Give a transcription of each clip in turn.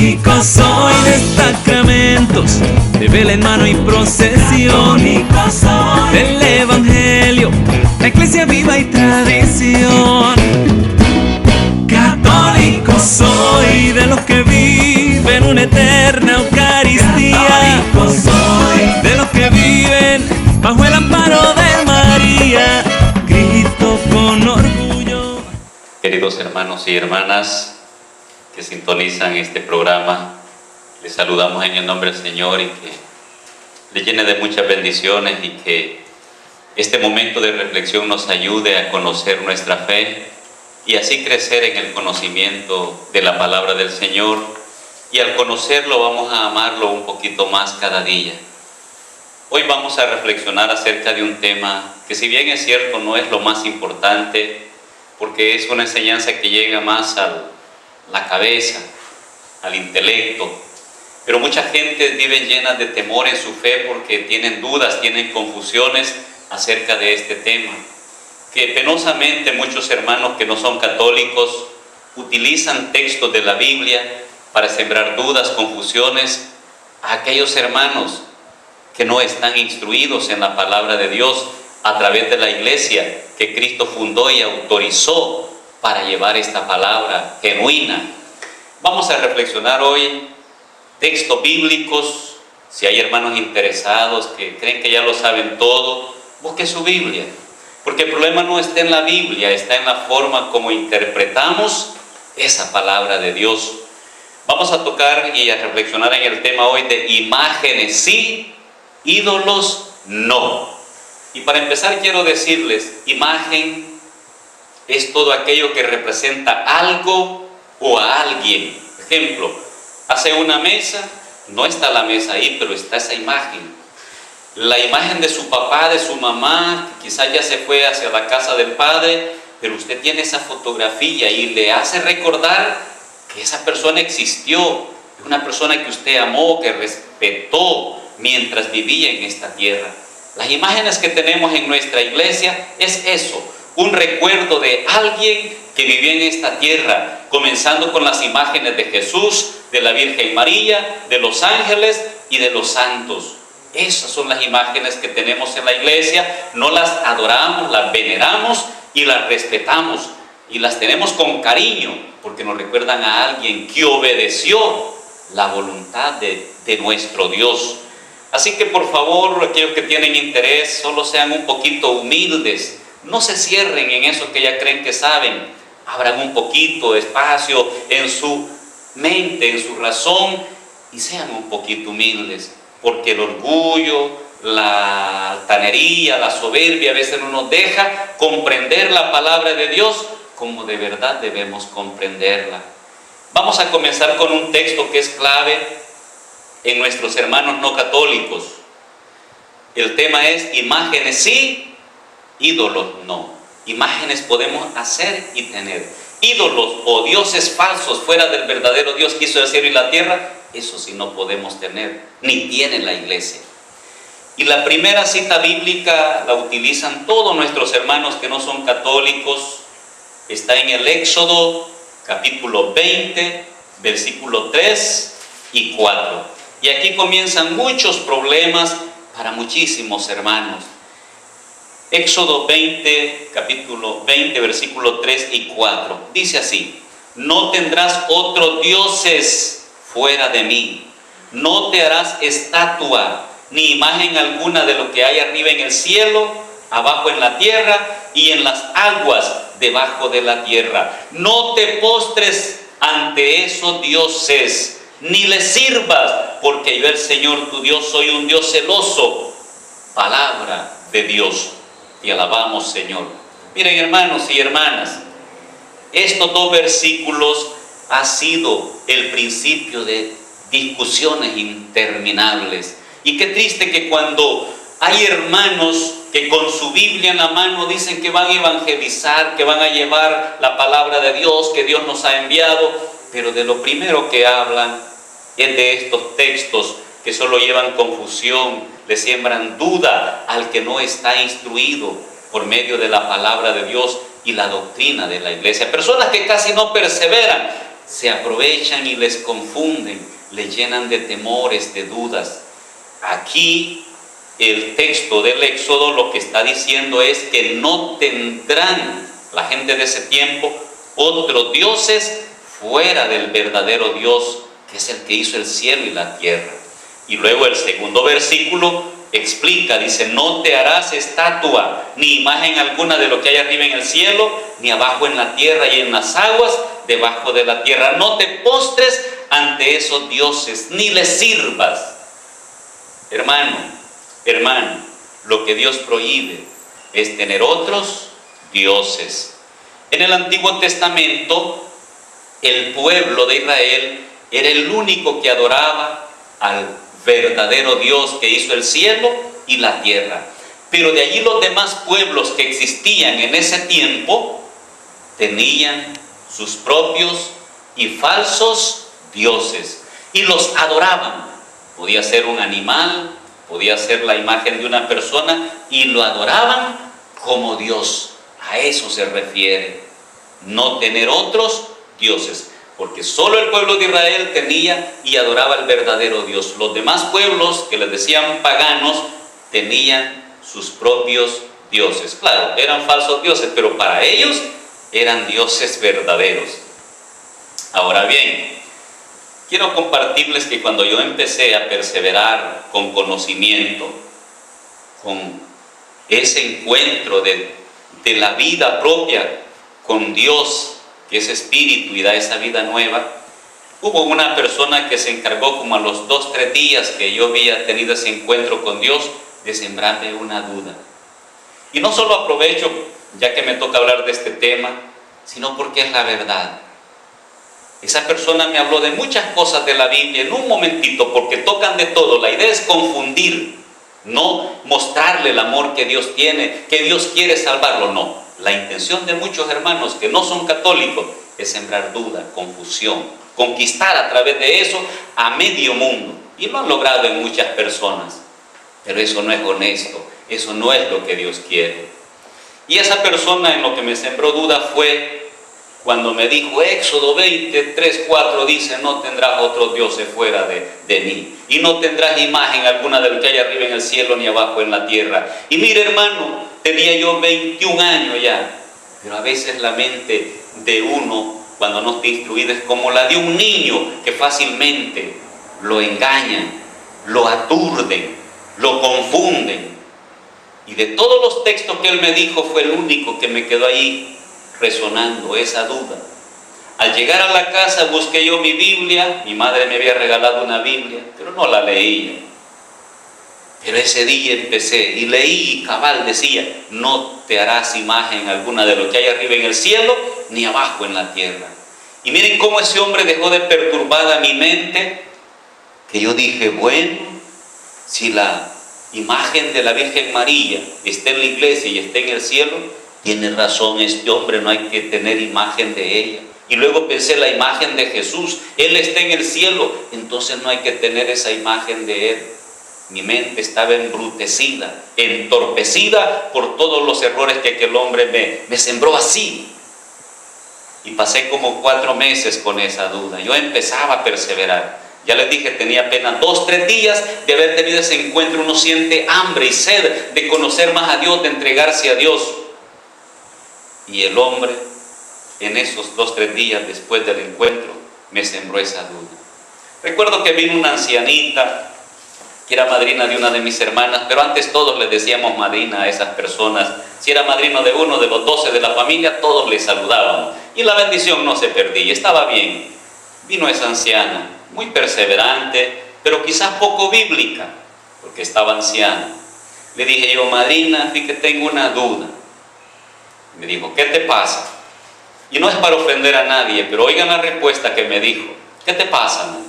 Católico soy de sacramentos, de vela en mano y procesión. Católico soy del Evangelio, la iglesia viva y tradición. Católico soy de los que viven una eterna Eucaristía. Católico soy de los que viven bajo el amparo de María. Grito con orgullo. Queridos hermanos y hermanas que sintonizan este programa, les saludamos en el nombre del Señor y que le llene de muchas bendiciones y que este momento de reflexión nos ayude a conocer nuestra fe y así crecer en el conocimiento de la palabra del Señor, y al conocerlo vamos a amarlo un poquito más cada día. Hoy vamos a reflexionar acerca de un tema que, si bien es cierto, no es lo más importante, porque es una enseñanza que llega más a la cabeza, al intelecto, pero mucha gente vive llena de temor en su fe porque tienen dudas, tienen confusiones acerca de este tema, que penosamente muchos hermanos que no son católicos utilizan textos de la Biblia para sembrar dudas, confusiones a aquellos hermanos que no están instruidos en la palabra de Dios a través de la iglesia que Cristo fundó y autorizó para llevar esta palabra genuina. Vamos a reflexionar hoy textos bíblicos. Si hay hermanos interesados que creen que ya lo saben todo, busque su Biblia, porque el problema no está en la Biblia, está en la forma como interpretamos esa palabra de Dios. Vamos a tocar y a reflexionar en el tema hoy de imágenes sí, ídolos no. Y para empezar quiero decirles, imagen es todo aquello que representa algo o a alguien. Ejemplo, hace una mesa, no está la mesa ahí, pero está esa imagen. La imagen de su papá, de su mamá, que quizás ya se fue hacia la casa del padre, pero usted tiene esa fotografía y le hace recordar que esa persona existió, una persona que usted amó, que respetó mientras vivía en esta tierra. Las imágenes que tenemos en nuestra iglesia es eso, un recuerdo de alguien que vivió en esta tierra, comenzando con las imágenes de Jesús, de la Virgen María, de los ángeles y de los santos. Esas son las imágenes que tenemos en la iglesia, no las adoramos, las veneramos y las respetamos y las tenemos con cariño porque nos recuerdan a alguien que obedeció la voluntad de nuestro Dios. Así que por favor, aquellos que tienen interés, solo sean un poquito humildes, no se cierren en eso que ya creen que saben, abran un poquito de espacio en su mente, en su razón, y sean un poquito humildes, porque el orgullo, la altanería, la soberbia a veces no nos deja comprender la palabra de Dios como de verdad debemos comprenderla. Vamos a comenzar con un texto que es clave en nuestros hermanos no católicos. El tema es imágenes sí, ídolos no. Imágenes podemos hacer y tener. Ídolos o dioses falsos fuera del verdadero Dios que hizo el cielo y la tierra, eso sí no podemos tener, ni tiene la iglesia. Y la primera cita bíblica la utilizan todos nuestros hermanos que no son católicos. Está en el Éxodo capítulo 20, versículo 3 y 4. Y aquí comienzan muchos problemas para muchísimos hermanos. Éxodo 20, capítulo 20, versículo 3 y 4. Dice así: no tendrás otros dioses fuera de mí. No te harás estatua, ni imagen alguna de lo que hay arriba en el cielo, abajo en la tierra y en las aguas debajo de la tierra. No te postres ante esos dioses, ni les sirvas, porque yo, el Señor tu Dios, soy un Dios celoso. Palabra de Dios. Y alabamos, Señor. Miren, hermanos y hermanas, estos dos versículos ha sido el principio de discusiones interminables. Y qué triste que cuando hay hermanos que con su Biblia en la mano dicen que van a evangelizar, que van a llevar la palabra de Dios, que Dios nos ha enviado, pero de lo primero que hablan es de estos textos que solo llevan confusión, le siembran duda al que no está instruido por medio de la palabra de Dios y la doctrina de la iglesia. Personas que casi no perseveran, se aprovechan y les confunden, les llenan de temores, de dudas. Aquí el texto del Éxodo lo que está diciendo es que no tendrán la gente de ese tiempo otros dioses fuera del verdadero Dios, que es el que hizo el cielo y la tierra. Y luego el segundo versículo explica, dice: no te harás estatua ni imagen alguna de lo que hay arriba en el cielo, ni abajo en la tierra y en las aguas debajo de la tierra. No te postres ante esos dioses, ni les sirvas. Hermano, lo que Dios prohíbe es tener otros dioses. En el Antiguo Testamento, el pueblo de Israel era el único que adoraba al verdadero Dios que hizo el cielo y la tierra. Pero de allí los demás pueblos que existían en ese tiempo tenían sus propios y falsos dioses y los adoraban. Podía ser un animal, podía ser la imagen de una persona, y lo adoraban como Dios. A eso se refiere, no tener otros dioses, porque solo el pueblo de Israel tenía y adoraba al verdadero Dios. Los demás pueblos, que les decían paganos, tenían sus propios dioses. Claro, eran falsos dioses, pero para ellos eran dioses verdaderos. Ahora bien, quiero compartirles que cuando yo empecé a perseverar con conocimiento, con ese encuentro de la vida propia con Dios, que es espíritu y da esa vida nueva, hubo una persona que se encargó como a los 2-3 días que yo había tenido ese encuentro con Dios, de sembrarme una duda. Y no solo aprovecho, ya que me toca hablar de este tema, sino porque es la verdad. Esa persona me habló de muchas cosas de la Biblia en un momentito, porque tocan de todo. La idea es confundir, no mostrarle el amor que Dios tiene, que Dios quiere salvarlo, no. La intención de muchos hermanos que no son católicos es sembrar duda, confusión, conquistar a través de eso a medio mundo. Y lo han logrado en muchas personas. Pero eso no es honesto, eso no es lo que Dios quiere. Y esa persona en lo que me sembró duda fue cuando me dijo: Éxodo 20:3-4 dice: no tendrás otros dioses fuera de mí, y no tendrás imagen alguna de lo que hay arriba en el cielo ni abajo en la tierra. Y mire, hermano, tenía yo 21 años ya, pero a veces la mente de uno, cuando no está instruida, es como la de un niño que fácilmente lo engañan, lo aturden, lo confunden. Y de todos los textos que él me dijo, fue el único que me quedó ahí resonando, esa duda. Al llegar a la casa busqué yo mi Biblia. Mi madre me había regalado una Biblia, pero no la leía. Pero ese día empecé y leí, y cabal decía: no te harás imagen alguna de lo que hay arriba en el cielo ni abajo en la tierra. Y miren cómo ese hombre dejó de perturbada mi mente, que yo dije: bueno, si la imagen de la Virgen María está en la iglesia y está en el cielo, tiene razón este hombre, no hay que tener imagen de ella. Y luego pensé: la imagen de Jesús, Él está en el cielo, entonces no hay que tener esa imagen de Él. Mi mente estaba embrutecida, entorpecida por todos los errores que aquel hombre me sembró así. Y pasé como 4 meses con esa duda. Yo empezaba a perseverar. Ya les dije, tenía apenas 2-3 días de haber tenido ese encuentro. Uno siente hambre y sed de conocer más a Dios, de entregarse a Dios. Y el hombre, en esos 2-3 días después del encuentro, me sembró esa duda. Recuerdo que vino una ancianita que era madrina de una de mis hermanas, pero antes todos les decíamos madrina a esas personas. Si era madrino de uno de los 12 de la familia, todos le saludábamos. Y la bendición no se perdía, estaba bien. Vino esa anciana, muy perseverante, pero quizás poco bíblica, porque estaba anciana. Le dije yo: madrina, vi que tengo una duda. Me dijo: ¿qué te pasa? Y no es para ofender a nadie, pero oigan la respuesta que me dijo: ¿qué te pasa, man?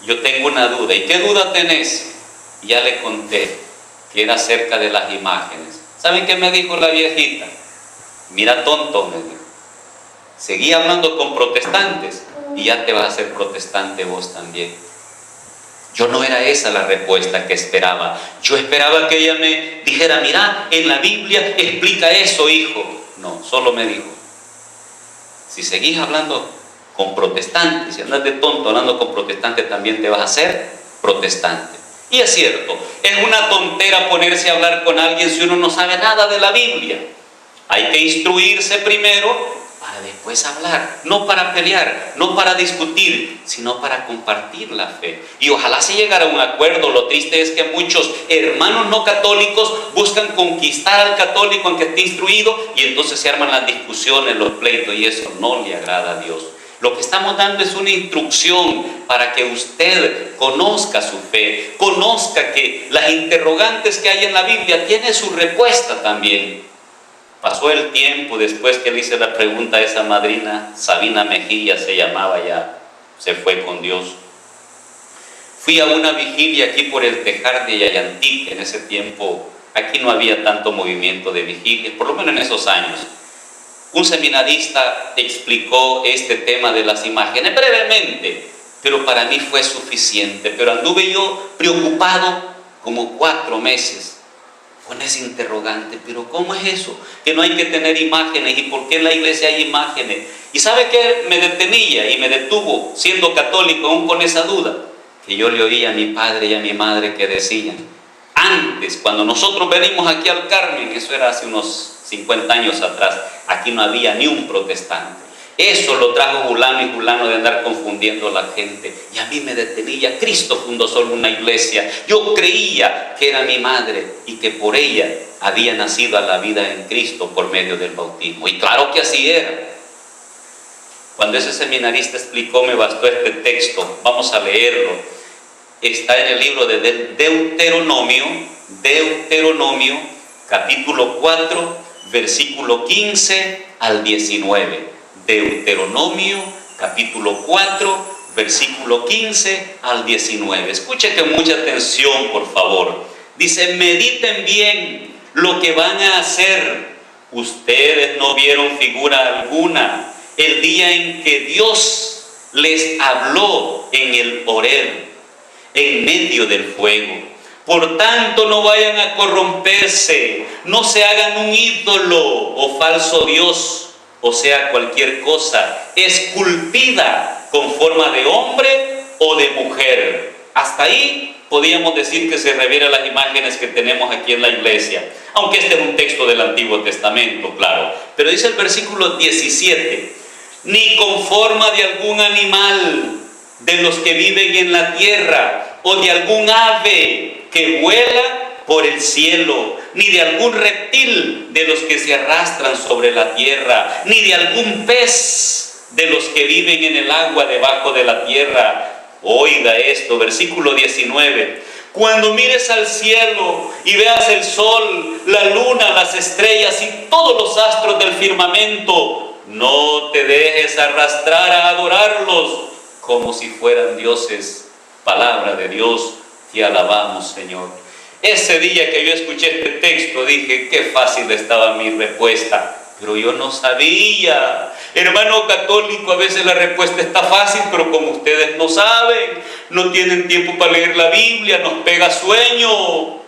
Yo tengo una duda. ¿Y qué duda tenés? Y ya le conté que era acerca de las imágenes. ¿Saben qué me dijo la viejita? Mira, tonto, me dijo, seguí hablando con protestantes y ya te vas a hacer protestante vos también. Yo no era esa la respuesta que esperaba. Yo esperaba que ella me dijera: mira, en la Biblia explica eso, hijo. No, solo me dijo: si seguís hablando con protestantes. Si andas de tonto hablando con protestantes, también te vas a hacer protestante. Y es cierto, es una tontera ponerse a hablar con alguien si uno no sabe nada de la Biblia. Hay que instruirse primero para después hablar, no para pelear, no para discutir, sino para compartir la fe. Y ojalá se llegara a un acuerdo. Lo triste es que muchos hermanos no católicos buscan conquistar al católico aunque esté instruido, y entonces se arman las discusiones, los pleitos, y eso no le agrada a Dios. Lo que estamos dando es una instrucción para que usted conozca su fe, conozca que las interrogantes que hay en la Biblia tienen su respuesta también. Pasó el tiempo después que le hice la pregunta a esa madrina, Sabina Mejía se llamaba, ya se fue con Dios. Fui a una vigilia aquí por el Tejar de Yayantique. En ese tiempo aquí no había tanto movimiento de vigilias, por lo menos en esos años. Un seminarista explicó este tema de las imágenes brevemente, pero para mí fue suficiente. Pero anduve yo preocupado como 4 meses con ese interrogante. Pero ¿cómo es eso? Que no hay que tener imágenes. ¿Y por qué en la iglesia hay imágenes? ¿Y sabe qué me detenía y me detuvo siendo católico aún con esa duda? Que yo le oía a mi padre y a mi madre que decían, antes, cuando nosotros venimos aquí al Carmen, eso era hace unos 50 años atrás, aquí no había ni un protestante. Eso lo trajo Julano y Julano de andar confundiendo a la gente. Y a mí me detenía. Cristo fundó solo una iglesia. Yo creía que era mi madre y que por ella había nacido a la vida en Cristo por medio del bautismo. Y claro que así era. Cuando ese seminarista explicó, me bastó este texto. Vamos a leerlo. Está en el libro de Deuteronomio, capítulo 4, versículo 15 al 19. Deuteronomio, capítulo 4, versículo 15 al 19. Escuche con mucha atención, por favor. Dice, mediten bien lo que van a hacer. Ustedes no vieron figura alguna el día en que Dios les habló en el Horeb, en medio del fuego. Por tanto, no vayan a corromperse, no se hagan un ídolo o falso dios, o sea, cualquier cosa esculpida con forma de hombre o de mujer. Hasta ahí podíamos decir que se refiere a las imágenes que tenemos aquí en la iglesia, aunque este es un texto del Antiguo Testamento, claro. Pero dice el versículo 17, ni con forma de algún animal de los que viven en la tierra, o de algún ave que vuela por el cielo, ni de algún reptil de los que se arrastran sobre la tierra, ni de algún pez de los que viven en el agua debajo de la tierra. Oiga esto, versículo 19. Cuando mires al cielo y veas el sol, la luna, las estrellas y todos los astros del firmamento, no te dejes arrastrar a adorarlos como si fueran dioses. Palabra de Dios, te alabamos, Señor. Ese día que yo escuché este texto dije, qué fácil estaba mi respuesta, pero yo no sabía. Hermano católico, a veces la respuesta está fácil, pero como ustedes no saben, no tienen tiempo para leer la Biblia, nos pega sueño.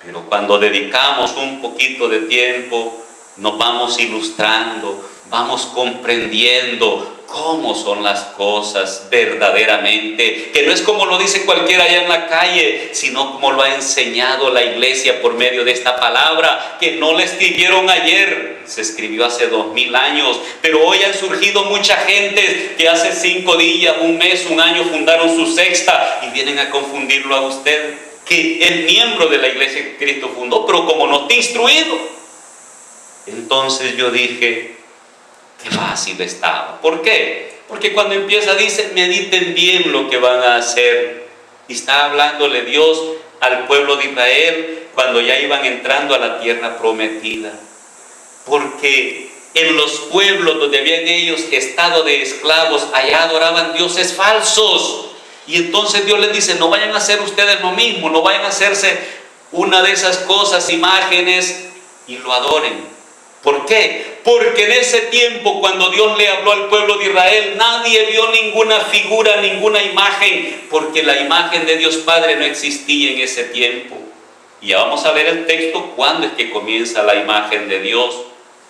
Pero cuando dedicamos un poquito de tiempo, nos vamos ilustrando, vamos comprendiendo cómo son las cosas verdaderamente, que no es como lo dice cualquiera allá en la calle, sino como lo ha enseñado la iglesia por medio de esta palabra, que no la escribieron ayer, se escribió hace 2000 años, pero hoy han surgido mucha gente que hace 5 días, un mes, un año fundaron su secta y vienen a confundirlo a usted, que es miembro de la iglesia que Cristo fundó, pero como no está instruido. Entonces yo dije, qué fácil estaba. ¿Por qué? Porque cuando empieza dice, mediten bien lo que van a hacer. Y está hablándole Dios al pueblo de Israel cuando ya iban entrando a la tierra prometida. Porque en los pueblos donde habían ellos estado de esclavos, allá adoraban dioses falsos. Y entonces Dios les dice, no vayan a hacer ustedes lo mismo, no vayan a hacerse una de esas cosas, imágenes, y lo adoren. ¿Por qué? Porque en ese tiempo, cuando Dios le habló al pueblo de Israel, nadie vio ninguna figura, ninguna imagen, porque la imagen de Dios Padre no existía en ese tiempo. Y ya vamos a ver el texto, cuándo es que comienza la imagen de Dios,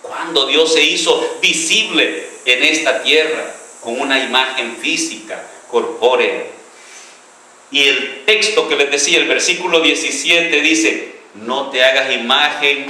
cuándo Dios se hizo visible en esta tierra. con una imagen física, corpórea. Y el texto que les decía, el versículo 17 dice: no te hagas imagen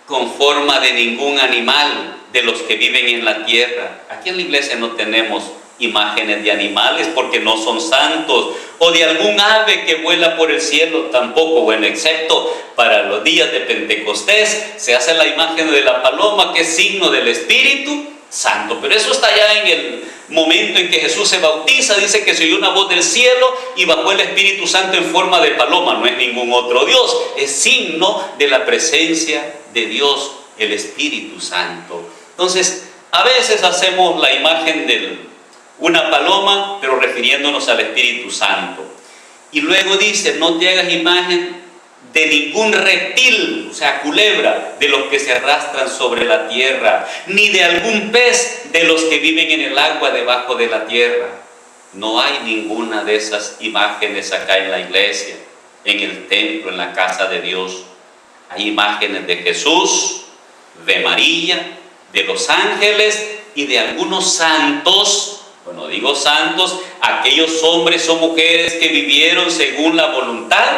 con forma de ningún animal de los que viven en la tierra. Aquí en la iglesia no tenemos imágenes de animales porque no son santos, o de algún ave que vuela por el cielo tampoco. Bueno, excepto para los días de Pentecostés se hace la imagen de la paloma, que es signo del Espíritu Santo, pero eso está ya en el momento en que Jesús se bautiza. Dice que se oyó una voz del cielo y bajó el Espíritu Santo en forma de paloma. No es ningún otro Dios, es signo de la presencia de Dios, el Espíritu Santo. Entonces, a veces hacemos la imagen de una paloma, pero refiriéndonos al Espíritu Santo. Y luego dice: no te hagas imagen de ningún reptil, o sea, culebra, de los que se arrastran sobre la tierra, ni de algún pez de los que viven en el agua debajo de la tierra. No hay ninguna de esas imágenes acá en la iglesia, en el templo, en la casa de Dios. Hay imágenes de Jesús, de María, de los ángeles y de algunos santos. Bueno, digo santos, aquellos hombres o mujeres que vivieron según la voluntad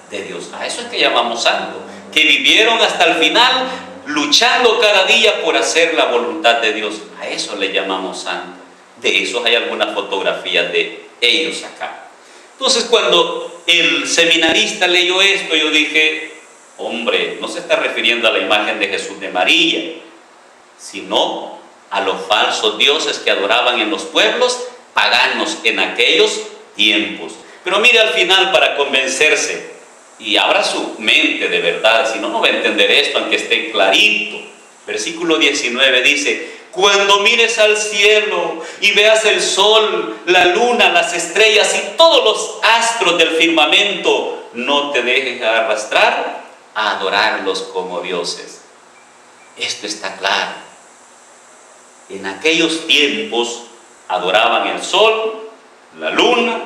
de Dios. A eso es que llamamos santo, que vivieron hasta el final luchando cada día por hacer la voluntad de Dios. A eso le llamamos santo. De esos hay algunas fotografías de ellos acá. Entonces, cuando el seminarista leyó esto, yo dije: hombre, no se está refiriendo a la imagen de Jesús de María, sino a los falsos dioses que adoraban en los pueblos paganos en aquellos tiempos. Pero mire al final, para convencerse, y abra su mente de verdad, si no, no va a entender esto, aunque esté clarito. Versículo 19 dice: cuando mires al cielo y veas el sol, la luna, las estrellas y todos los astros del firmamento, no te dejes arrastrar a adorarlos como dioses. Esto está claro. En aquellos tiempos adoraban el sol, la luna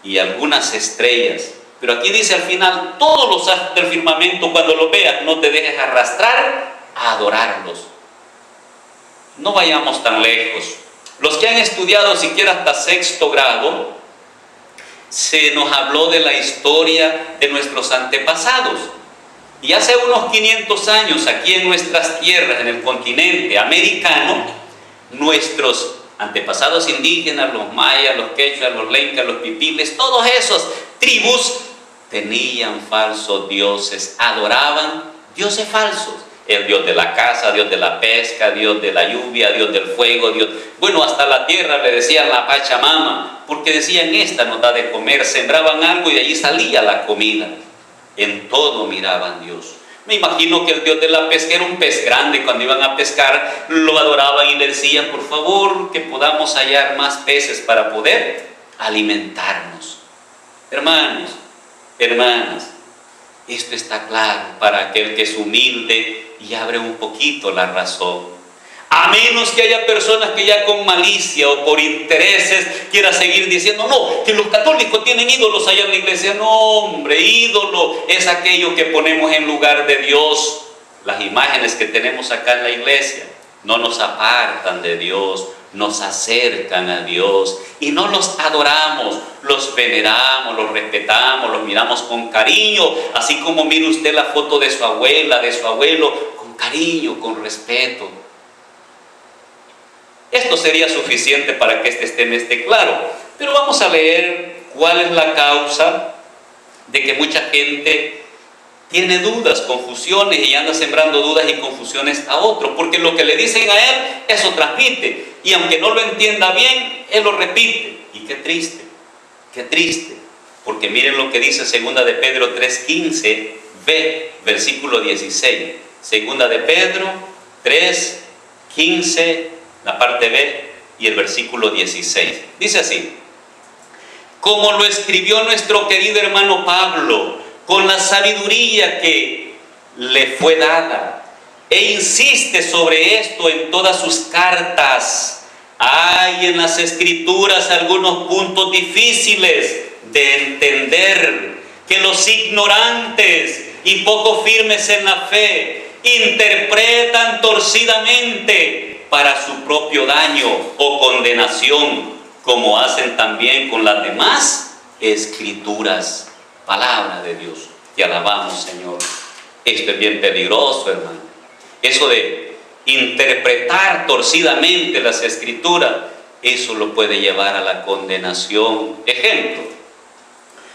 y algunas estrellas. Pero aquí dice al final: todos los astros del firmamento, cuando los veas, no te dejes arrastrar a adorarlos. No vayamos tan lejos. Los que han estudiado siquiera hasta 6º grado, se nos habló de la historia de nuestros antepasados. Y hace unos 500 años, aquí en nuestras tierras, en el continente americano, nuestros antepasados indígenas, los mayas, los quechuas, los lencas, los pipiles, todos esos tribus tenían falsos dioses, adoraban dioses falsos. El dios de la caza, dios de la pesca, dios de la lluvia, dios del fuego, dios... Bueno, hasta la tierra le decían la Pachamama, porque decían: esta nos da de comer. Sembraban algo y de allí salía la comida. En todo miraban a Dios. Me imagino que el dios de la pesca era un pez grande. Cuando iban a pescar, lo adoraban y le decían: por favor, que podamos hallar más peces para poder alimentarnos. Hermanos, hermanas, esto está claro para aquel que es humilde y abre un poquito la razón. A menos que haya personas que ya con malicia o por intereses quiera seguir diciendo: no, que los católicos tienen ídolos allá en la iglesia. No, hombre, ídolo es aquello que ponemos en lugar de Dios. Las imágenes que tenemos acá en la iglesia no nos apartan de Dios, nos acercan a Dios, y no los adoramos, los veneramos, los respetamos, los miramos con cariño, así como mire usted la foto de su abuela, de su abuelo, con cariño, con respeto. Esto sería suficiente para que este tema esté claro, pero vamos a leer cuál es la causa de que mucha gente tiene dudas, confusiones, y anda sembrando dudas y confusiones a otros, porque lo que le dicen a él, eso transmite, y aunque no lo entienda bien, él lo repite. Y qué triste, porque miren lo que dice 2 de Pedro 3:15, b, versículo 16. 2 de Pedro 3:15, la parte b y el versículo 16. Dice así: como lo escribió nuestro querido hermano Pablo, con la sabiduría que le fue dada, e insiste sobre esto en todas sus cartas. Hay en las escrituras algunos puntos difíciles de entender, que los ignorantes y poco firmes en la fe interpretan torcidamente, para su propio daño o condenación, como hacen también con las demás escrituras. Palabra de Dios. Te alabamos, Señor. Esto es bien peligroso, hermano. Eso de interpretar torcidamente las escrituras, eso lo puede llevar a la condenación. Ejemplo,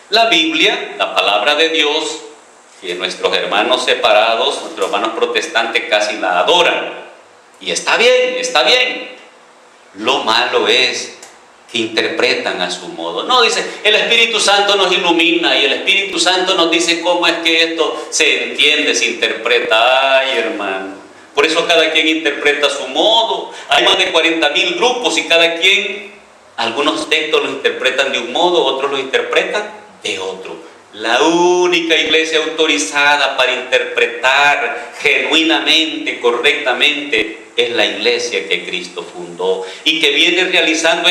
la Biblia, la palabra de Dios, que nuestros hermanos separados, nuestros hermanos protestantes casi la adoran. Y está bien, está bien. Lo malo es que interpretan a su modo. No, dice, el Espíritu Santo nos ilumina y el Espíritu Santo nos dice cómo es que esto se entiende, se interpreta. Ay, hermano. Por eso cada quien interpreta a su modo. Hay más de 40,000 grupos y cada quien, algunos textos los interpretan de un modo, otros los interpretan de otro. La única iglesia autorizada para interpretar genuinamente, correctamente, es la iglesia que Cristo fundó y que viene realizando